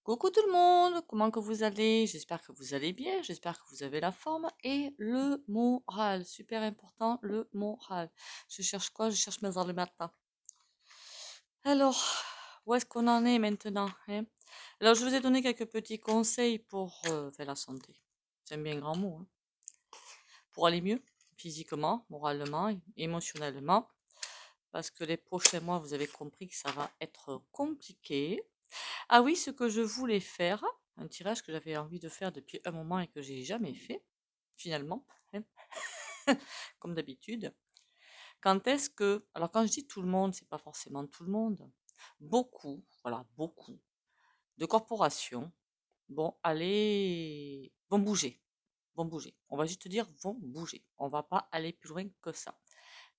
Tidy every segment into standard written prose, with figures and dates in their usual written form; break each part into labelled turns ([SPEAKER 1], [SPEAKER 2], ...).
[SPEAKER 1] Coucou tout le monde, comment que vous allez? J'espère que vous allez bien, j'espère que vous avez la forme et le moral. Super important, le moral. Je cherche quoi? Je cherche mes heures le matin. Alors, où est-ce qu'on en est maintenant, hein? Alors, je vous ai donné quelques petits conseils pour faire la santé. C'est un bien grand mot, hein. Pour aller mieux, physiquement, moralement, émotionnellement. Parce que les prochains mois, vous avez compris que ça va être compliqué. Ah oui, ce que je voulais faire, un tirage que j'avais envie de faire depuis un moment et que j'ai jamais fait, finalement, hein, comme d'habitude. Quand est-ce que, alors quand je dis tout le monde, c'est pas forcément tout le monde. Beaucoup, voilà, beaucoup de corporations vont bouger, vont bouger. On va juste dire vont bouger. On va pas aller plus loin que ça.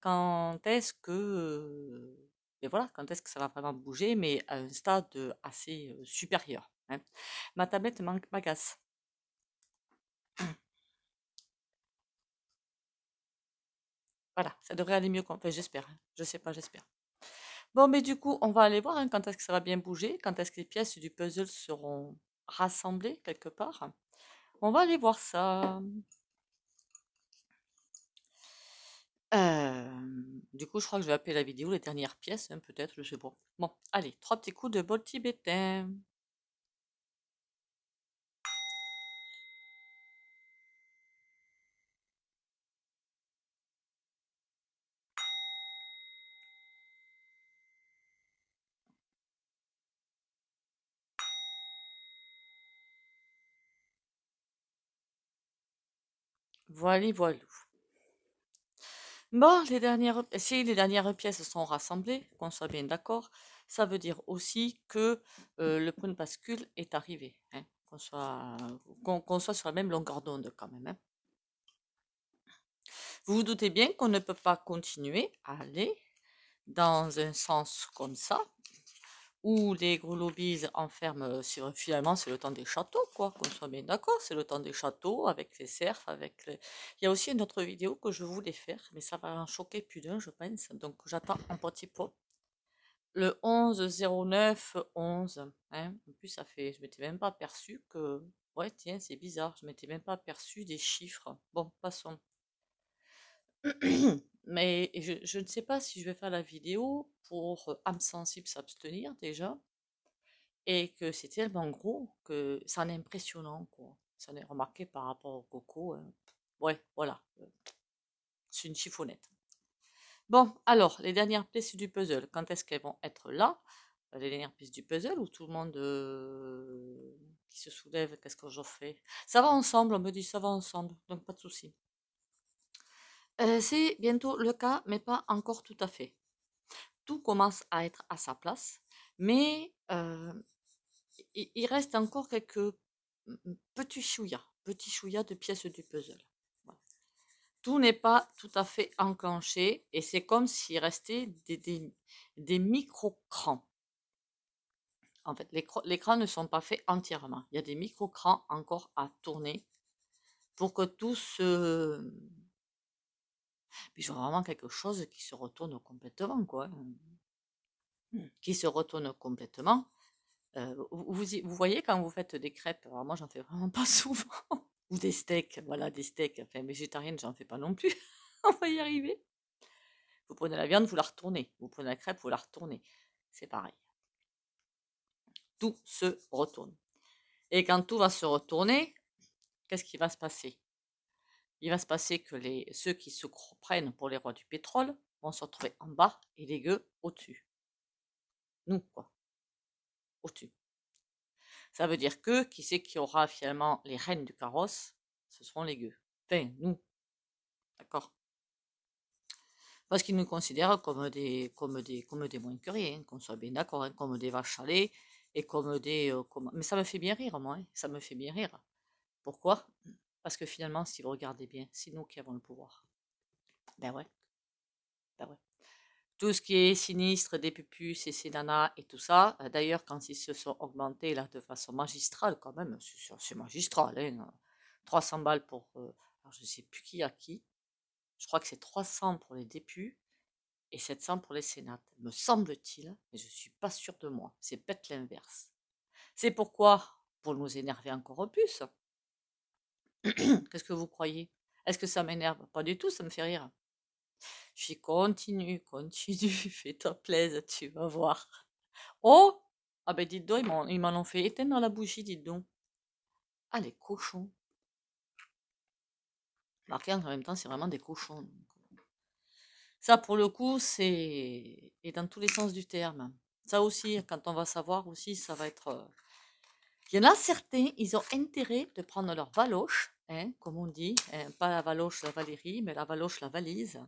[SPEAKER 1] Quand est-ce que, et voilà, quand est-ce que ça va vraiment bouger, mais à un stade assez supérieur, hein. Ma tablette m'agace. Voilà, ça devrait aller mieux. Enfin, j'espère, hein. Je sais pas, j'espère. Bon, mais du coup, on va aller voir hein, quand est-ce que ça va bien bouger, quand est-ce que les pièces du puzzle seront rassemblées quelque part. On va aller voir ça. Du coup, je crois que je vais appeler la vidéo les dernières pièces, hein, peut-être, je sais pas. Bon, allez, trois petits coups de bol tibétain. Voilà, voilà. Bon, si les dernières pièces sont rassemblées, qu'on soit bien d'accord, ça veut dire aussi que le point de bascule est arrivé, hein, qu'on soit sur la même longueur d'onde quand même, hein. Vous vous doutez bien qu'on ne peut pas continuer à aller dans un sens comme ça, où les gros lobbies enferment, finalement c'est le temps des châteaux, quoi, qu'on soit bien d'accord, c'est le temps des châteaux, avec les cerfs, Il y a aussi une autre vidéo que je voulais faire, mais ça va en choquer plus d'un, je pense, donc j'attends un petit peu. Le 11-09-11, hein, en plus je m'étais même pas aperçu que, ouais tiens, c'est bizarre, je m'étais même pas aperçu des chiffres. Bon, passons. Mais je ne sais pas si je vais faire la vidéo pour âme sensible s'abstenir déjà, et que c'est tellement gros que c'en est impressionnant, quoi. Ça est remarqué par rapport au coco, hein. Ouais, voilà, c'est une chiffonnette. Bon, alors, les dernières pièces du puzzle, quand est-ce qu'elles vont être là? Les dernières pièces du puzzle, où tout le monde qui se soulève, qu'est-ce que j'en fais? Ça va ensemble, on me dit ça va ensemble, donc pas de souci. C'est bientôt le cas, mais pas encore tout à fait. Tout commence à être à sa place, mais il reste encore quelques petits chouïas de pièces du puzzle. Voilà. Tout n'est pas tout à fait enclenché et c'est comme s'il restait des micro-crans. En fait, les crans ne sont pas faits entièrement. Il y a des micro-crans encore à tourner pour que tout se... Puis j'ai vraiment quelque chose qui se retourne complètement, quoi, hein. Qui se retourne complètement. Vous voyez quand vous faites des crêpes, alors moi j'en fais vraiment pas souvent, ou des steaks, voilà, des steaks, enfin végétarienne j'en fais pas non plus, on va y arriver. Vous prenez la viande, vous la retournez, vous prenez la crêpe, vous la retournez, c'est pareil. Tout se retourne. Et quand tout va se retourner, qu'est-ce qui va se passer? Il va se passer que ceux qui se prennent pour les rois du pétrole vont se retrouver en bas et les gueux au-dessus. Nous, quoi, au-dessus. Ça veut dire que qui c'est qui aura finalement les rênes du carrosse? Ce seront les gueux. Enfin, nous, d'accord? Parce qu'ils nous considèrent comme des moins que rien, hein, qu'on soit bien d'accord, hein, comme des vaches à lait et comme des. Mais ça me fait bien rire, moi, hein, ça me fait bien rire. Pourquoi? Parce que finalement, si vous regardez bien, c'est nous qui avons le pouvoir. Ben ouais, ben ouais. Tout ce qui est sinistre, des pupus et ces nanas et tout ça, d'ailleurs, quand ils se sont augmentés là de façon magistrale, quand même, c'est magistral, hein, 300 balles pour. Alors, je sais plus qui a qui. Je crois que c'est 300 pour les dépus et 700 pour les sénates, me semble-t-il, mais je suis pas sûre de moi. C'est peut-être l'inverse. C'est pourquoi, pour nous énerver encore plus, qu'est-ce que vous croyez? Est-ce que ça m'énerve? Pas du tout, ça me fait rire. Je dis continue, continue, fais-toi plaisir, tu vas voir. Oh! Ah ben dites donc, ils m'en ont fait éteindre la bougie, dites donc. Ah les cochons. Marqué en même temps, c'est vraiment des cochons. Ça, pour le coup, c'est et dans tous les sens du terme. Ça aussi, quand on va savoir aussi, ça va être. Il y en a certains, ils ont intérêt de prendre leur valoche, hein, comme on dit, hein, pas la valoche, la Valérie, mais la valoche, la valise,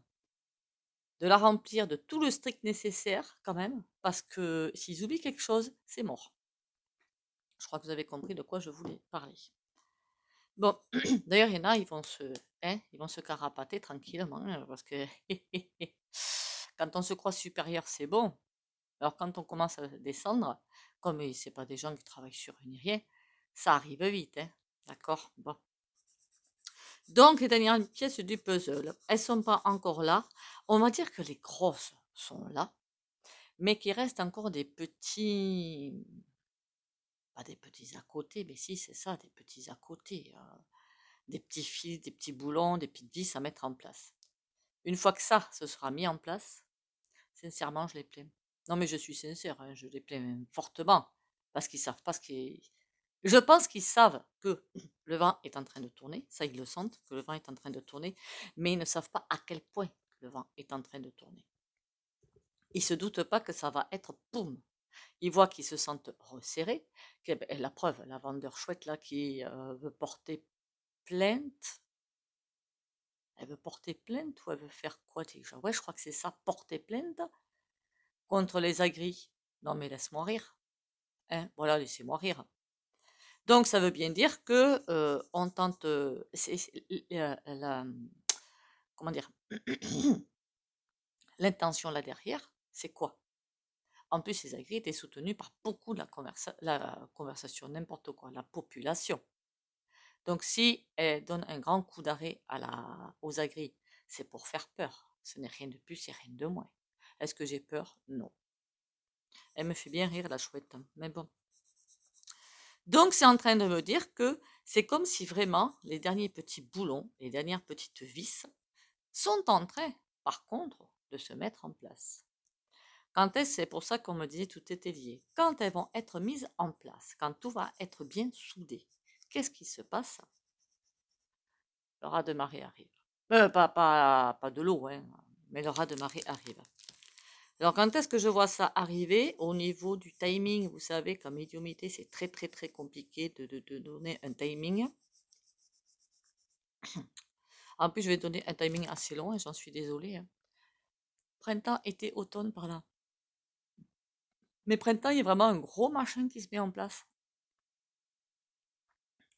[SPEAKER 1] de la remplir de tout le strict nécessaire quand même, parce que s'ils oublient quelque chose, c'est mort. Je crois que vous avez compris de quoi je voulais parler. Bon, d'ailleurs, il y en a, ils vont se carapater tranquillement, hein, parce que quand on se croit supérieur, c'est bon. Alors quand on commence à descendre, comme c'est pas des gens qui travaillent sur ni rien, ça arrive vite, hein. D'accord? Bon. Donc les dernières pièces du puzzle, elles sont pas encore là. On va dire que les grosses sont là, mais qu'il reste encore des petits, pas des petits à côté, mais si c'est ça, des petits à côté, des petits fils, des petits boulons, des petites vis à mettre en place. Une fois que ça se sera mis en place, sincèrement, je les plains. Non, mais je suis sincère, hein, je les plains même fortement. Parce qu'ils savent pas ce qui est. Je pense qu'ils savent que le vent est en train de tourner. Ça, ils le sentent, que le vent est en train de tourner. Mais ils ne savent pas à quel point le vent est en train de tourner. Ils se doutent pas que ça va être boum. Ils voient qu'ils se sentent resserrés. La preuve, la vendeur chouette là qui veut porter plainte. Elle veut porter plainte ou elle veut faire quoi déjà? Ouais, je crois que c'est ça, porter plainte contre les agris. Non mais laisse-moi rire. Hein, voilà, laissez-moi rire. Donc ça veut bien dire que on tente, comment dire, l'intention là derrière, c'est quoi? En plus, les agris étaient soutenus par beaucoup de la conversation, n'importe quoi, la population. Donc si elle donne un grand coup d'arrêt aux agris, c'est pour faire peur. Ce n'est rien de plus et rien de moins. Est-ce que j'ai peur? Non. Elle me fait bien rire, la chouette, hein, mais bon. Donc, c'est en train de me dire que c'est comme si vraiment les derniers petits boulons, les dernières petites vis, sont en train, par contre, de se mettre en place. Quand c'est pour ça qu'on me disait tout était lié. Quand elles vont être mises en place, quand tout va être bien soudé, qu'est-ce qui se passe? Le raz de marée arrive. Pas de l'eau, hein, mais le raz de marée arrive. Alors, quand est-ce que je vois ça arriver? Au niveau du timing, vous savez qu'en médiumnité, c'est très très très compliqué de donner un timing. En plus, je vais donner un timing assez long et j'en suis désolée, hein. Printemps, été, automne, par là. Mais printemps, il y a vraiment un gros machin qui se met en place.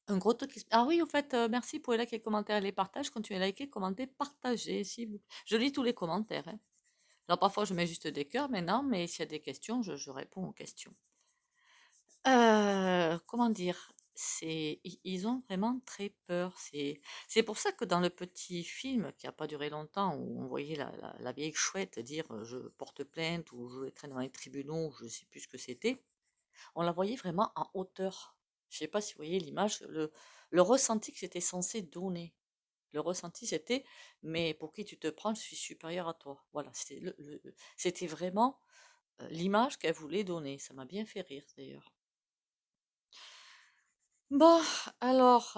[SPEAKER 1] Un gros truc qui se... Ah oui, au fait, merci pour les likes et commentaires et les partages. Continuez à liker, commenter, partager, s'il vous plaît. Je lis tous les commentaires, hein. Alors parfois, je mets juste des cœurs, mais non, mais s'il y a des questions, je réponds aux questions. Comment dire? Ils ont vraiment très peur. C'est pour ça que dans le petit film qui a pas duré longtemps, où on voyait la vieille chouette dire je porte plainte ou je vais traîner dans les tribunaux, je sais plus ce que c'était, on la voyait vraiment en hauteur. Je sais pas si vous voyez l'image, le ressenti que c'était censé donner. Le ressenti, c'était mais pour qui tu te prends, je suis supérieur à toi. Voilà, c'était vraiment l'image qu'elle voulait donner. Ça m'a bien fait rire d'ailleurs. Bon, alors,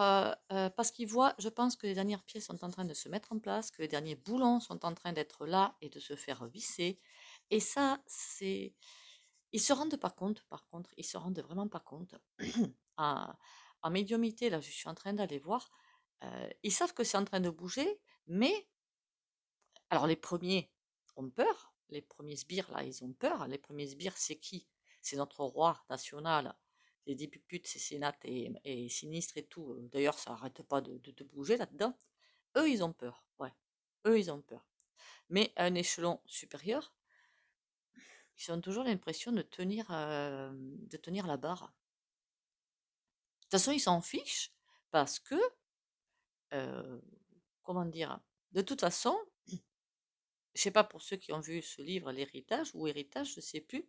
[SPEAKER 1] parce qu'ils voient, je pense que les dernières pièces sont en train de se mettre en place, que les derniers boulons sont en train d'être là et de se faire visser. Et ça, c'est... Ils se rendent pas compte, par contre, ils se rendent vraiment pas compte. En, en médiumité, là, je suis en train d'aller voir. Ils savent que c'est en train de bouger, mais alors les premiers ont peur. Les premiers sbires, là, ils ont peur. Les premiers sbires, c'est qui? C'est notre roi national. Les diputes, c'est Sénat et Sinistre et tout. D'ailleurs, ça arrête pas de bouger là-dedans. Eux, ils ont peur. Ouais. Eux, ils ont peur. Mais à un échelon supérieur, ils ont toujours l'impression de tenir la barre. De toute façon, ils s'en fichent parce que, euh, comment dire, de toute façon, je sais pas pour ceux qui ont vu ce livre, L'héritage ou Héritage, je sais plus,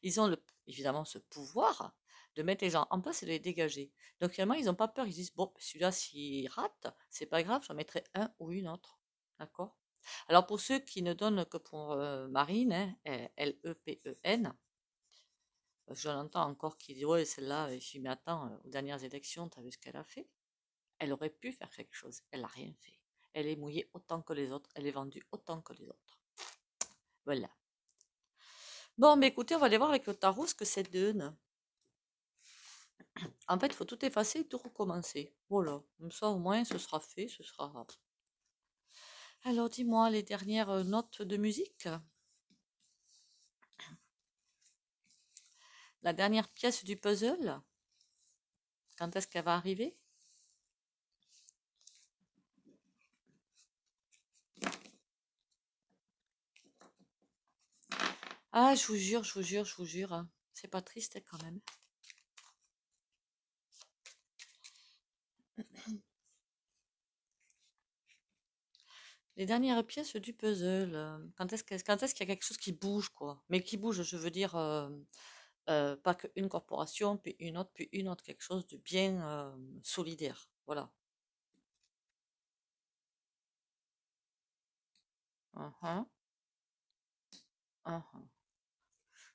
[SPEAKER 1] ils ont évidemment ce pouvoir, de mettre les gens en place et de les dégager. Donc finalement, ils n'ont pas peur, ils disent, bon, celui-là, s'il rate, c'est pas grave, j'en mettrai un ou une autre. D'accord? Alors pour ceux qui ne donnent que pour Marine, hein, L-E-P-E-N, j'en entends encore qui disent, ouais, celle-là, je dis, mais attends, aux dernières élections, t'as vu ce qu'elle a fait? Elle aurait pu faire quelque chose, elle n'a rien fait. Elle est mouillée autant que les autres, elle est vendue autant que les autres. Voilà. Bon, mais écoutez, on va aller voir avec le tarot ce que c'est donne. En fait, il faut tout effacer et tout recommencer. Voilà, comme ça au moins ce sera fait, ce sera... Alors dis-moi les dernières notes de musique. La dernière pièce du puzzle, quand est-ce qu'elle va arriver? Ah, je vous jure, je vous jure, je vous jure, hein. C'est pas triste hein, quand même. Les dernières pièces du puzzle, quand est-ce qu'il y a quelque chose qui bouge, quoi? Mais qui bouge, je veux dire, pas qu'une corporation, puis une autre, quelque chose de bien solidaire. Voilà. Uhum, uhum.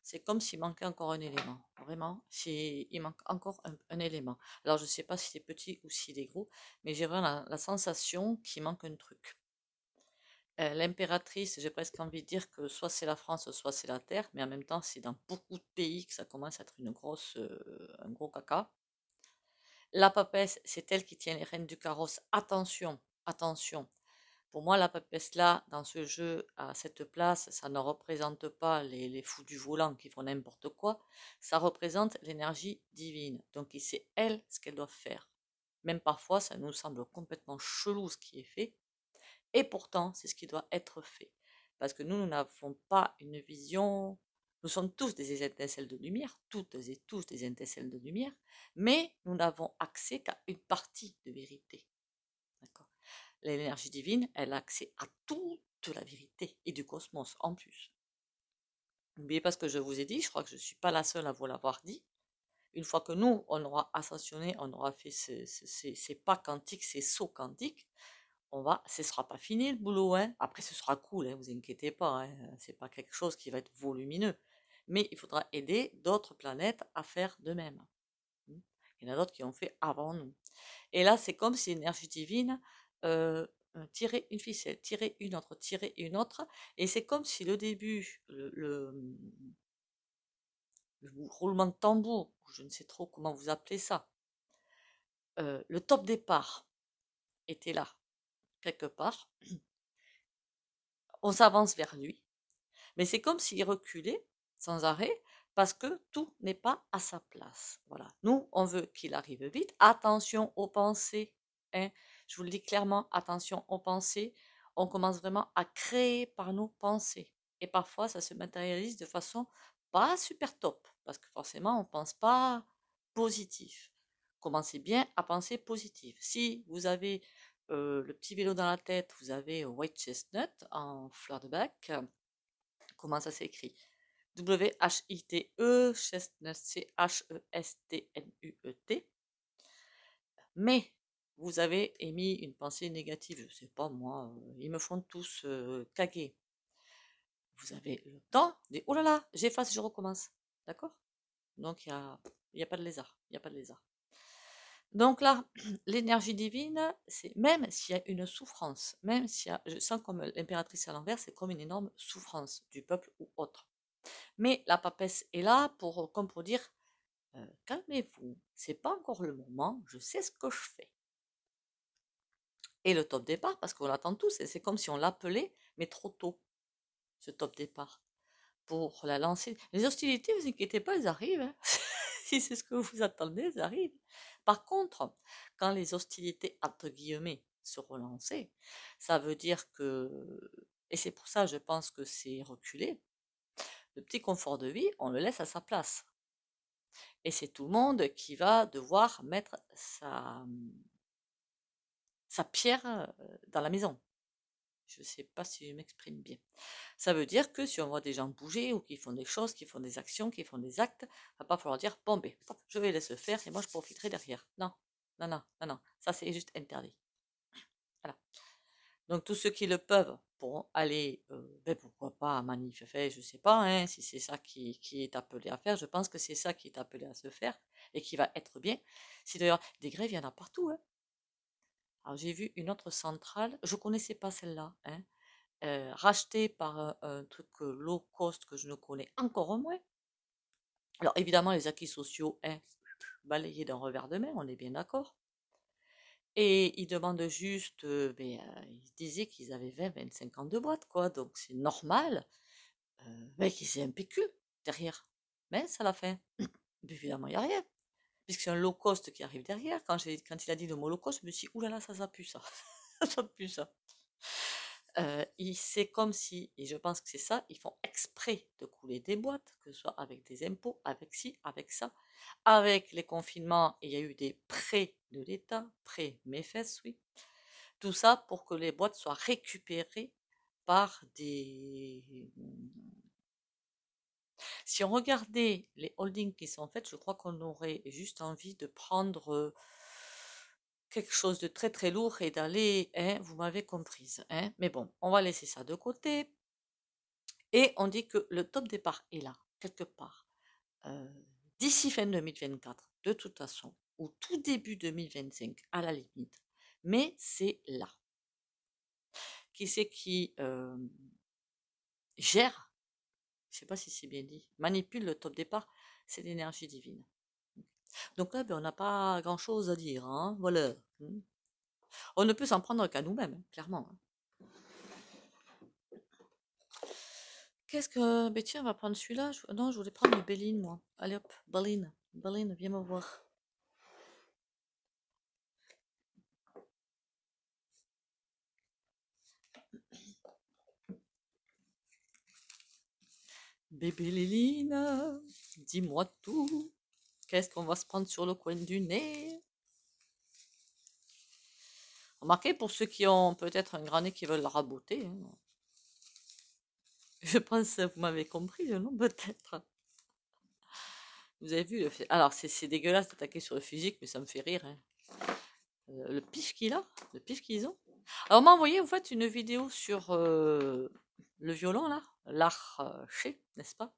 [SPEAKER 1] C'est comme s'il manquait encore un élément. Vraiment, il manque encore un élément. Alors, je ne sais pas si c'est petit ou s'il est gros, mais j'ai vraiment la sensation qu'il manque un truc. L'impératrice, j'ai presque envie de dire que soit c'est la France, soit c'est la Terre, mais en même temps, c'est dans beaucoup de pays que ça commence à être un gros caca. La papesse, c'est elle qui tient les rênes du carrosse. Attention, attention. Pour moi, la papesse là, dans ce jeu, à cette place, ça ne représente pas les fous du volant qui font n'importe quoi. Ça représente l'énergie divine. Donc, c'est elle ce qu'elle doit faire. Même parfois, ça nous semble complètement chelou ce qui est fait. Et pourtant, c'est ce qui doit être fait. Parce que nous n'avons pas une vision. Nous sommes tous des étincelles de lumière, toutes et tous des étincelles de lumière, mais nous n'avons accès qu'à une partie de vérité. D'accord? L'énergie divine, elle a accès à toute la vérité et du cosmos en plus. N'oubliez pas ce que je vous ai dit, je crois que je ne suis pas la seule à vous l'avoir dit. Une fois que nous, on aura ascensionné, on aura fait ces pas quantiques, ces sauts quantiques, ce sera pas fini le boulot, hein. Après, ce sera cool, hein, vous inquiétez pas, hein. C'est pas quelque chose qui va être volumineux. Mais il faudra aider d'autres planètes à faire de même. Il y en a d'autres qui ont fait avant nous. Et là, c'est comme si l'énergie divine tirait une ficelle, tirait une autre. Et c'est comme si le début, le roulement de tambour, je ne sais trop comment vous appelez ça, le top départ était là, quelque part. On s'avance vers lui. Mais c'est comme s'il reculait sans arrêt parce que tout n'est pas à sa place. Voilà. Nous, on veut qu'il arrive vite. Attention aux pensées, hein. Je vous le dis clairement, attention aux pensées. On commence vraiment à créer par nos pensées. Et parfois, ça se matérialise de façon pas super top parce que forcément, on ne pense pas positif. Commencez bien à penser positif. Si vous avez le petit vélo dans la tête, vous avez White Chestnut en fleur de bac. Comment ça s'écrit? W-H-I-T-E, Chestnut, C-H-E-S-T-N-U-E-T. Mais vous avez émis une pensée négative, je sais pas moi, ils me font tous caguer. Vous avez le temps de oh là là, j'efface, je recommence. D'accord? Donc il y a pas de lézard, il y a pas de lézard. Donc là, l'énergie divine, c'est même s'il y a une souffrance, même s'il y a, je sens comme l'impératrice à l'envers, c'est comme une énorme souffrance du peuple ou autre. Mais la papesse est là comme pour dire calmez-vous, c'est pas encore le moment, je sais ce que je fais. Et le top départ, parce qu'on l'attend tous, et c'est comme si on l'appelait, mais trop tôt, ce top départ, pour la lancer. Les hostilités, vous inquiétez pas, elles arrivent, hein. Si c'est ce que vous attendez, elles arrivent. Par contre, quand les hostilités, entre guillemets, se relancer, ça veut dire que, et c'est pour ça, je pense que c'est reculé, le petit confort de vie, on le laisse à sa place. Et c'est tout le monde qui va devoir mettre sa pierre dans la maison. Je ne sais pas si je m'exprime bien. Ça veut dire que si on voit des gens bouger ou qui font des choses, qui font des actions, qui font des actes, il ne va pas falloir dire, bon, ben, je vais laisser faire et moi je profiterai derrière. Non, non, non, non, non. Ça, c'est juste interdit. Voilà. Donc, tous ceux qui le peuvent pourront aller, ben, pourquoi pas, manifester, je ne sais pas, hein, si c'est ça qui est appelé à faire. Je pense que c'est ça qui est appelé à se faire et qui va être bien. Si d'ailleurs, des grèves, il y en a partout. Hein. Alors, j'ai vu une autre centrale, je ne connaissais pas celle-là, hein, rachetée par un truc low cost que je ne connais encore moins. Alors, évidemment, les acquis sociaux, hein, balayés d'un revers de main, on est bien d'accord. Et ils demandent juste, ils disaient qu'ils avaient 20-25 ans de boîte, quoi, donc c'est normal qu'ils aient un PQ derrière. Mais ça l'a fait. Mais évidemment, il n'y a rien, puisque c'est un low cost qui arrive derrière. Quand il a dit le mot low cost, je me suis dit, oulala, ça pue ça. Ça pue ça. C'est comme si, et je pense que c'est ça, ils font exprès de couler des boîtes, que ce soit avec des impôts, avec ci, avec ça. Avec les confinements, il y a eu des prêts de l'État, prêts MEFES, oui. Tout ça pour que les boîtes soient récupérées par des... Si on regardait les holdings qui sont faites, je crois qu'on aurait juste envie de prendre quelque chose de très très lourd et d'aller, hein, vous m'avez comprise, hein. Mais bon, on va laisser ça de côté. Et on dit que le top départ est là, quelque part. D'ici fin 2024, de toute façon, ou tout début 2025, à la limite. Mais c'est là. Qui c'est qui gère, je ne sais pas si c'est bien dit, manipule le top départ, c'est l'énergie divine. Donc là, on n'a pas grand-chose à dire, hein, voilà. On ne peut s'en prendre qu'à nous-mêmes, hein, clairement. Qu'est-ce que... Ben tiens, on va prendre celui-là. Non, je voulais prendre le Béline, moi. Allez hop, Béline. Béline, viens me voir. Bébé Léline, dis-moi tout. Qu'est-ce qu'on va se prendre sur le coin du nez? Remarquez, pour ceux qui ont peut-être un grand nez qui veulent le raboter, hein. Je pense que vous m'avez compris, non? Peut-être. Vous avez vu le fait. Alors, c'est dégueulasse d'attaquer sur le physique, mais ça me fait rire, hein. Le pif qu'il a, le pif qu'ils ont. Alors, on m'a envoyé, en fait, une vidéo sur le violon, là, l'archer, n'est-ce pas?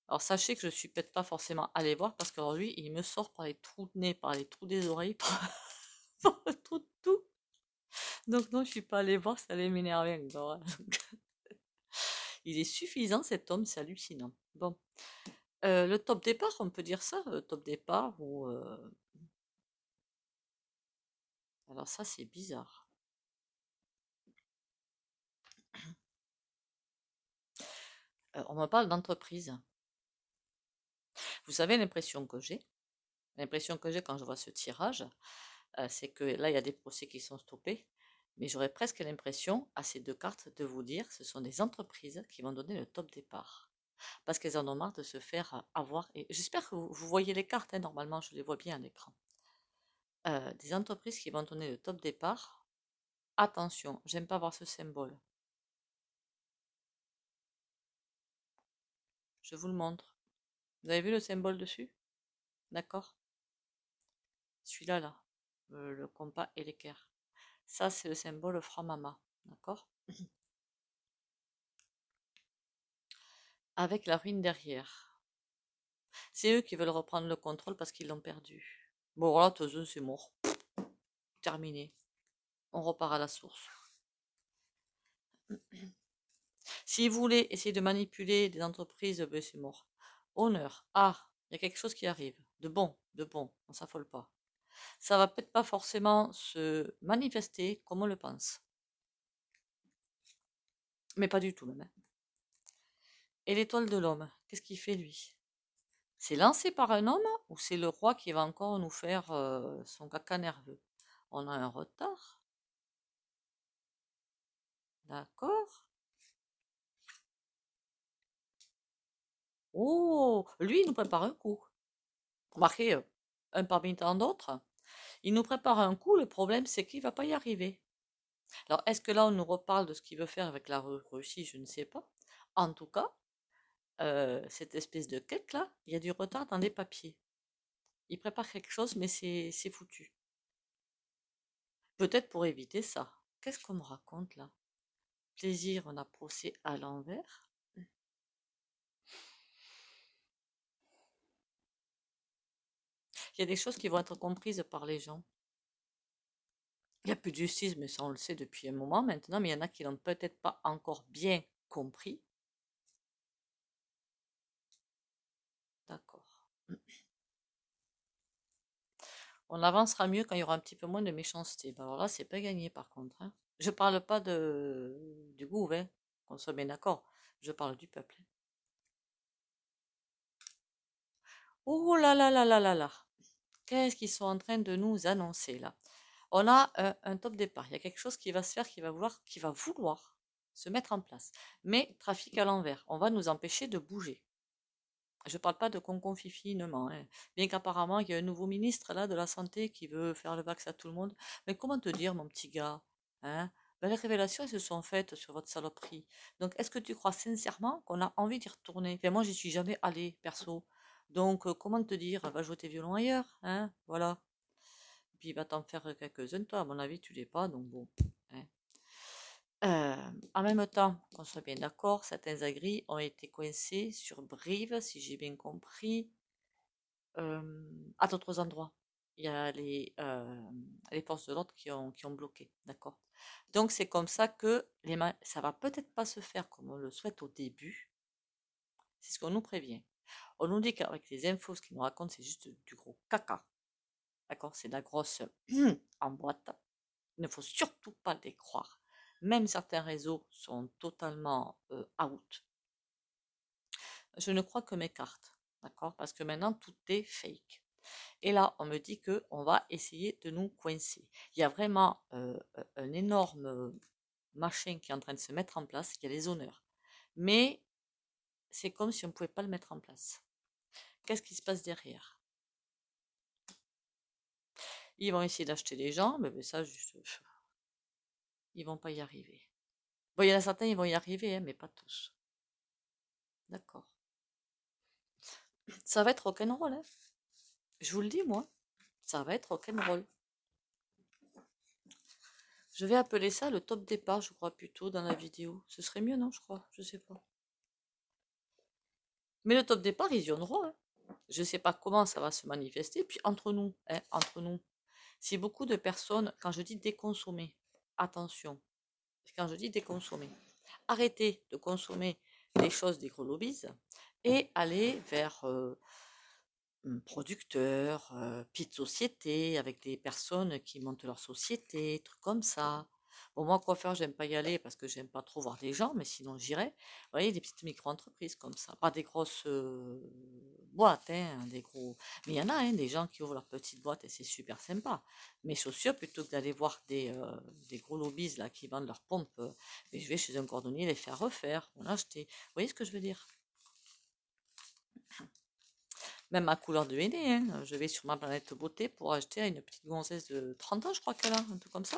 [SPEAKER 1] Alors, sachez que je suis peut-être pas forcément allée voir, parce que lui, il me sort par les trous de nez, par les trous des oreilles, par le trou de tout. Donc, non, je suis pas allée voir, ça allait m'énerver encore, hein. Il est suffisant, cet homme, c'est hallucinant. Bon. Le top départ, on peut dire ça, le top départ, ou... Alors ça, c'est bizarre. On me parle d'entreprise. Vous savez l'impression que j'ai? L'impression que j'ai quand je vois ce tirage, c'est que là, il y a des procès qui sont stoppés, mais j'aurais presque l'impression, à ces deux cartes, de vous dire ce sont des entreprises qui vont donner le top départ. Parce qu'elles en ont marre de se faire avoir. Et j'espère que vous voyez les cartes, hein, normalement, je les vois bien à l'écran. Des entreprises qui vont donner le top départ. Attention, j'aime pas voir ce symbole. Je vous le montre. Vous avez vu le symbole dessus? D'accord? Celui-là, là, le compas et l'équerre. Ça, c'est le symbole franc-mama. D'accord? Avec la ruine derrière. C'est eux qui veulent reprendre le contrôle parce qu'ils l'ont perdu. Bon, voilà, de toute façon, c'est mort. Terminé. On repart à la source. Si vous voulez essayer de manipuler des entreprises, ben, c'est mort. Honneur. Ah, il y a quelque chose qui arrive. De bon, on s'affole pas. Ça va peut-être pas forcément se manifester comme on le pense. Mais pas du tout même, hein. Et l'étoile de l'homme, qu'est-ce qu'il fait lui? C'est lancé par un homme ou c'est le roi qui va encore nous faire son caca nerveux? On a un retard. D'accord. Oh, lui, il nous prépare un coup. Remarquez, un parmi tant d'autres. Il nous prépare un coup, le problème c'est qu'il ne va pas y arriver. Alors, est-ce que là, on nous reparle de ce qu'il veut faire avec la Russie? Je ne sais pas. En tout cas, cette espèce de quête-là, il y a du retard dans les papiers. Il prépare quelque chose, mais c'est foutu. Peut-être pour éviter ça. Qu'est-ce qu'on me raconte là? Plaisir, on a procès à l'envers. Il y a des choses qui vont être comprises par les gens. Il n'y a plus de justice, mais ça on le sait depuis un moment maintenant, mais il y en a qui l'ont peut-être pas encore bien compris. D'accord. On avancera mieux quand il y aura un petit peu moins de méchanceté. Ben alors là, c'est pas gagné par contre, hein. Je parle pas du gouv, hein, qu'on soit bien d'accord. Je parle du peuple, hein. Oh là là là là là là. Qu'est-ce qu'ils sont en train de nous annoncer là? On a un top départ. Il y a quelque chose qui va se faire, qui va vouloir se mettre en place. Mais trafic à l'envers. On va nous empêcher de bouger. Je ne parle pas de confinement, hein. Bien qu'apparemment, il y a un nouveau ministre là de la Santé qui veut faire le vaccin à tout le monde. Mais comment te dire, mon petit gars, hein? Ben, les révélations, elles se sont faites sur votre saloperie. Donc, est-ce que tu crois sincèrement qu'on a envie d'y retourner? Enfin, moi, j'y suis jamais allée, perso. Donc, comment te dire? Va jouer tes violons ailleurs, hein? Voilà. Puis, il va t'en faire quelques-uns, toi, à mon avis, tu l'es pas, donc bon, hein. En même temps, qu'on soit bien d'accord, certains agris ont été coincés sur Brive, si j'ai bien compris, à d'autres endroits. Il y a les forces de l'ordre qui ont bloqué, d'accord? Donc c'est comme ça que ça va peut-être pas se faire comme on le souhaite au début, c'est ce qu'on nous prévient. On nous dit qu'avec les infos, ce qu'ils nous racontent, c'est juste du gros caca, d'accord? C'est de la grosse en boîte. Il ne faut surtout pas les croire. Même certains réseaux sont totalement out. Je ne crois que mes cartes, d'accord? Parce que maintenant, tout est fake. Et là, on me dit qu'on va essayer de nous coincer. Il y a vraiment un énorme machin qui est en train de se mettre en place. Il y a les honneurs. Mais c'est comme si on ne pouvait pas le mettre en place. Qu'est-ce qui se passe derrière? Ils vont essayer d'acheter les gens, mais ça, juste, ils vont pas y arriver. Bon, il y en a certains, ils vont y arriver, hein, mais pas tous. D'accord. Ça va être rock'n'roll, hein. Je vous le dis, moi. Ça va être rock'n'roll. Je vais appeler ça le top départ, je crois, plutôt, dans la vidéo. Ce serait mieux, non, je crois. Je sais pas. Mais le top départ, ils y ont droit, hein. Je sais pas comment ça va se manifester. Puis entre nous, hein, entre nous, si beaucoup de personnes, quand je dis déconsommer, attention, quand je dis déconsommer, arrêtez de consommer des choses des gros lobbies et aller vers producteurs, petites sociétés, avec des personnes qui montent leur société, trucs comme ça. Bon, moi, coiffeur, j'aime pas y aller parce que j'aime pas trop voir les gens, mais sinon j'irais. Vous voyez, des petites micro-entreprises comme ça. Pas des grosses boîtes, hein, des gros. Mais il y en a, hein, des gens qui ouvrent leur petite boîte et c'est super sympa. Mes chaussures, plutôt que d'aller voir des gros lobbies là, qui vendent leurs pompes, mais je vais chez un cordonnier les faire refaire, en acheter. Vous voyez ce que je veux dire? Même ma couleur de henné, hein. Je vais sur ma planète beauté pour acheter à une petite gonzesse de 30 ans, je crois qu'elle a, un truc comme ça,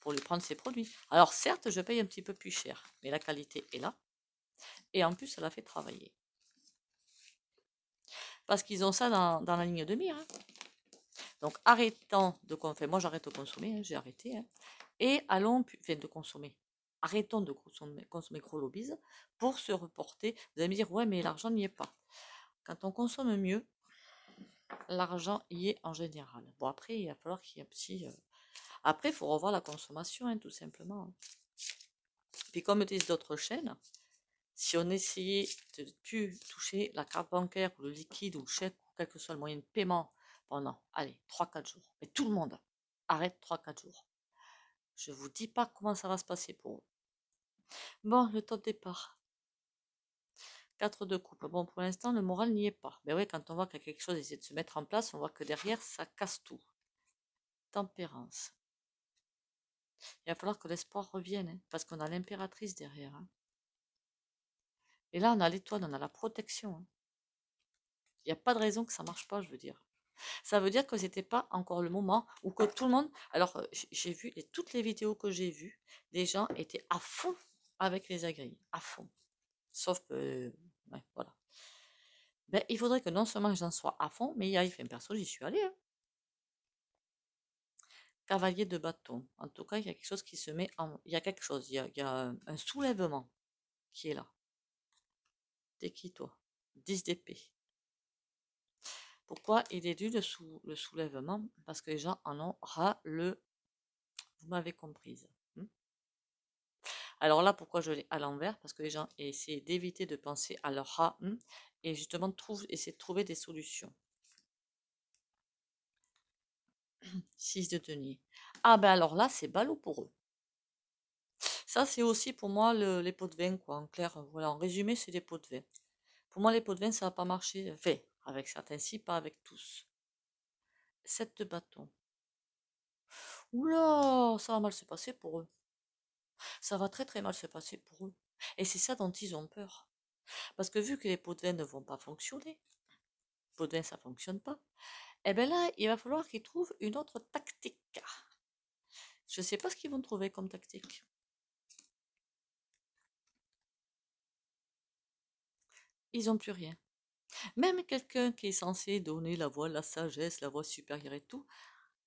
[SPEAKER 1] pour lui prendre ses produits. Alors certes, je paye un petit peu plus cher, mais la qualité est là. Et en plus, elle a fait travailler. Parce qu'ils ont ça dans la ligne de mire, hein. Donc arrêtons de consommer. Moi, j'arrête de consommer, hein, j'ai arrêté, hein. Et allons, de consommer. Arrêtons de consommer gros lobbies pour se reporter. Vous allez me dire, ouais, mais l'argent n'y est pas. Quand on consomme mieux, l'argent y est en général. Bon, après, il va falloir qu'il y ait un petit. Après, il faut revoir la consommation, hein, tout simplement, hein. Puis, comme disent d'autres chaînes, si on essayait de ne plus toucher la carte bancaire ou le liquide ou le chèque, ou quel que soit le moyen de paiement pendant, allez, 3-4 jours, mais tout le monde arrête 3-4 jours. Je ne vous dis pas comment ça va se passer pour eux. Bon, le top départ. 4 de coupe. Bon, pour l'instant, le moral n'y est pas. Mais oui, quand on voit qu'il y a quelque chose qui essaie de se mettre en place, on voit que derrière, ça casse tout. Tempérance. Il va falloir que l'espoir revienne, hein, parce qu'on a l'impératrice derrière, hein. Et là, on a l'étoile, on a la protection, hein. Il n'y a pas de raison que ça marche pas, je veux dire. Ça veut dire que c'était pas encore le moment où que tout le monde. Alors, j'ai vu toutes les vidéos que j'ai vues, les gens étaient à fond avec les agris, à fond. Sauf que, ouais, voilà. Ben, il faudrait que non seulement j'en sois à fond, mais il y a une personne, j'y suis allée. Hein. Cavalier de bâton. En tout cas, il y a quelque chose qui se met en. Il y a quelque chose, il y a un soulèvement qui est là. T'es qui, toi? 10 d'épée. Pourquoi il est dû le soulèvement? Parce que les gens en ont ras le. Vous m'avez comprise. Alors là, pourquoi je l'ai à l'envers? Parce que les gens essaient d'éviter de penser à leur rat et justement essayer de trouver des solutions. 6 de denier. Ah ben alors là, c'est ballot pour eux. Ça, c'est aussi pour moi les pots de vin, quoi. En clair, voilà, en résumé, c'est des pots de vin. Pour moi, les pots de vin, ça va pas marcher. Enfin, avec certains si, pas avec tous. 7 de bâton. Oula, ça va mal se passer pour eux. Ça va très très mal se passer pour eux. Et c'est ça dont ils ont peur. Parce que vu que les pots de vin ne vont pas fonctionner, les pots de vin, ça fonctionne pas, eh bien là, il va falloir qu'ils trouvent une autre tactique. Je ne sais pas ce qu'ils vont trouver comme tactique. Ils n'ont plus rien. Même quelqu'un qui est censé donner la voix, la sagesse, la voix supérieure et tout,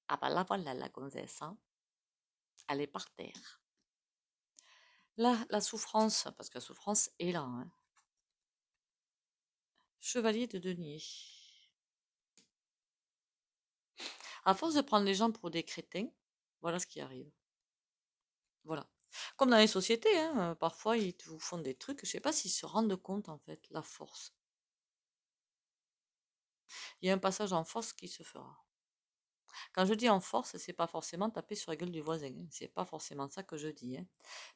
[SPEAKER 1] ah bah là voilà la gonzesse, hein, elle est par terre. Là, la souffrance, parce que la souffrance est là. Hein. Chevalier de denier. À force de prendre les gens pour des crétins, voilà ce qui arrive. Voilà. Comme dans les sociétés, hein, parfois ils vous font des trucs, je ne sais pas s'ils se rendent compte en fait, la force. Il y a un passage en force qui se fera. Quand je dis en force, c'est pas forcément taper sur la gueule du voisin. Hein. C'est pas forcément ça que je dis. Hein.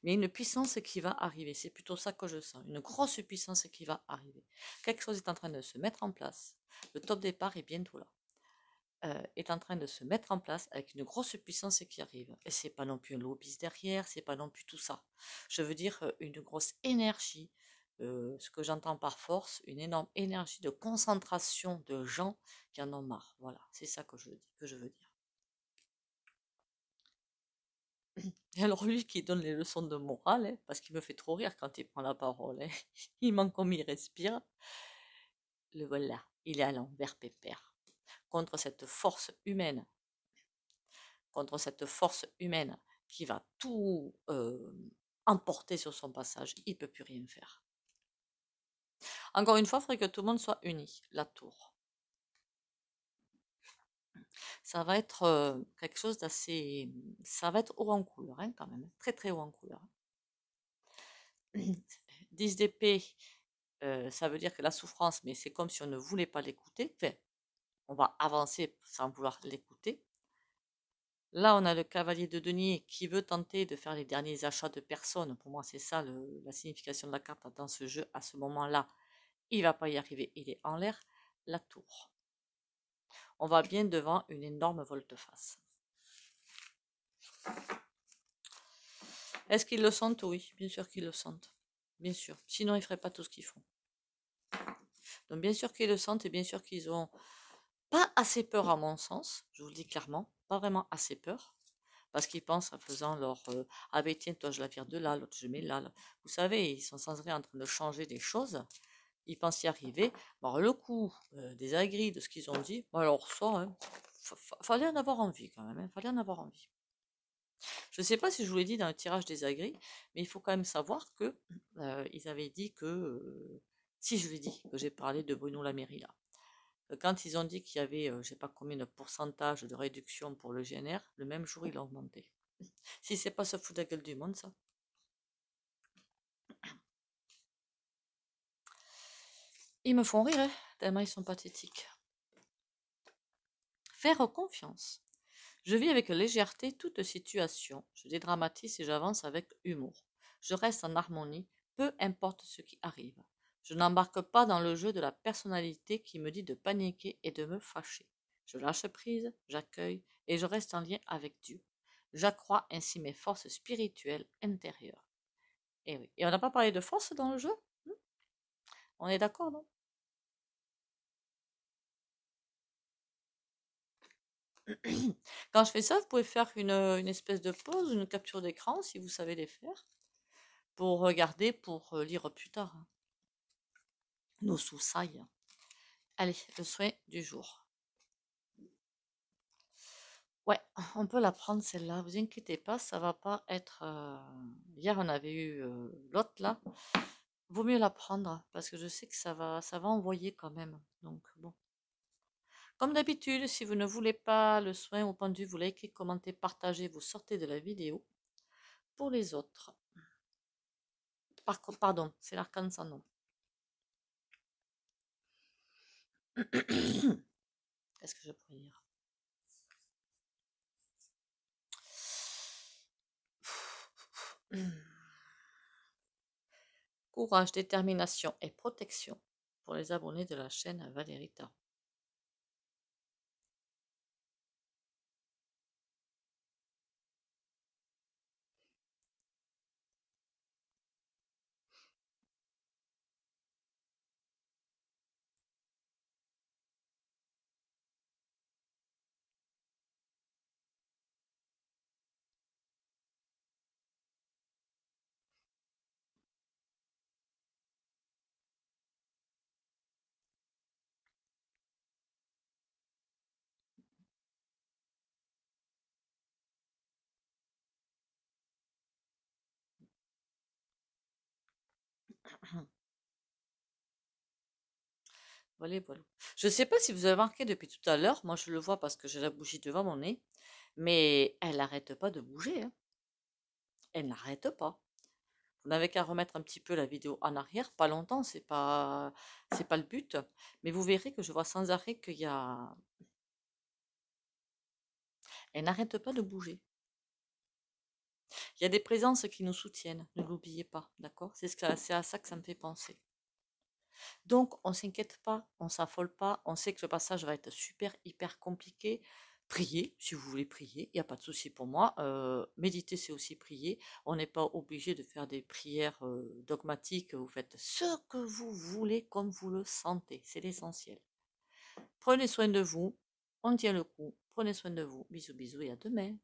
[SPEAKER 1] Mais une puissance qui va arriver. C'est plutôt ça que je sens. Une grosse puissance qui va arriver. Quelque chose est en train de se mettre en place. Le top départ est bientôt là. Est en train de se mettre en place avec une grosse puissance qui arrive. Et c'est pas non plus un lobbyiste derrière, c'est pas non plus tout ça. Je veux dire une grosse énergie. Ce que j'entends par force, une énorme énergie de concentration de gens qui en ont marre. Voilà, c'est ça que je veux dire. Et alors lui qui donne les leçons de morale, hein, parce qu'il me fait trop rire quand il prend la parole, hein. Il manque comme il respire. Le voilà, il est à l'envers pépère. Contre cette force humaine, qui va tout emporter sur son passage, il ne peut plus rien faire. Encore une fois, il faudrait que tout le monde soit uni. La tour. Ça va être quelque chose d'assez. Ça va être haut en couleur, hein, quand même. Très très haut en couleur. 10 d'épée, ça veut dire que la souffrance, mais c'est comme si on ne voulait pas l'écouter. Enfin, on va avancer sans vouloir l'écouter. Là, on a le cavalier de denier qui veut tenter de faire les derniers achats de personnes. Pour moi, c'est ça la signification de la carte dans ce jeu. À ce moment-là, il ne va pas y arriver. Il est en l'air. La tour. On va bien devant une énorme volte-face. Est-ce qu'ils le sentent? Oui, bien sûr qu'ils le sentent. Bien sûr. Sinon, ils ne feraient pas tout ce qu'ils font. Donc, bien sûr qu'ils le sentent et bien sûr qu'ils ont pas assez peur à mon sens. Je vous le dis clairement. Pas vraiment assez peur. Parce qu'ils pensent en faisant leur ah ben tiens, toi je la vire de là, l'autre je mets là. Vous savez, ils sont sans arrêt en train de changer des choses. Ils pensent y arriver. Alors, le coup des agris de ce qu'ils ont dit, alors ça, hein, fallait en avoir envie quand même. Hein, fallait en avoir envie. Je ne sais pas si je vous l'ai dit dans le tirage des agris, mais il faut quand même savoir que ils avaient dit que. Si je l'ai dit, que j'ai parlé de Bruno Laméry là. Quand ils ont dit qu'il y avait, je ne sais pas combien de pourcentage de réduction pour le GNR, le même jour, il a augmenté. Si c'est pas se foutre de la gueule du monde, ça. Ils me font rire, hein, tellement ils sont pathétiques. Faire confiance. Je vis avec légèreté toute situation. Je dédramatise et j'avance avec humour. Je reste en harmonie, peu importe ce qui arrive. Je n'embarque pas dans le jeu de la personnalité qui me dit de paniquer et de me fâcher. Je lâche prise, j'accueille et je reste en lien avec Dieu. J'accrois ainsi mes forces spirituelles intérieures. Et oui. Et on n'a pas parlé de force dans le jeu? On est d'accord, non? Quand je fais ça, vous pouvez faire une espèce de pause, une capture d'écran, si vous savez les faire, pour regarder, pour lire plus tard, hein, nos soussailles. Allez, le soin du jour. Ouais, on peut la prendre celle-là, vous inquiétez pas, ça va pas être... Hier, on avait eu l'autre là. Vaut mieux la prendre, parce que je sais que ça va envoyer quand même. Donc, bon. Comme d'habitude, si vous ne voulez pas le soin au pendu, vous likez, commentez, partagez, vous sortez de la vidéo. Pour les autres. Pardon, c'est l'arcane sans nom. Qu'est-ce que je pourrais dire? Courage, détermination et protection pour les abonnés de la chaîne Valérita. Voilà, voilà. Je ne sais pas si vous avez remarqué depuis tout à l'heure, moi je le vois parce que j'ai la bougie devant mon nez, mais elle n'arrête pas de bouger, hein. Elle n'arrête pas. Vous n'avez qu'à remettre un petit peu la vidéo en arrière, pas longtemps, c'est pas le but, mais vous verrez que je vois sans arrêt qu'il y a... Elle n'arrête pas de bouger. Il y a des présences qui nous soutiennent, ne l'oubliez pas, d'accord? C'est à ça que ça me fait penser. Donc, on s'inquiète pas, on s'affole pas, on sait que le passage va être super, hyper compliqué. Priez, si vous voulez prier, il n'y a pas de souci pour moi. Méditer, c'est aussi prier. On n'est pas obligé de faire des prières dogmatiques. Vous faites ce que vous voulez comme vous le sentez. C'est l'essentiel. Prenez soin de vous. On tient le coup. Prenez soin de vous. Bisous, bisous et à demain.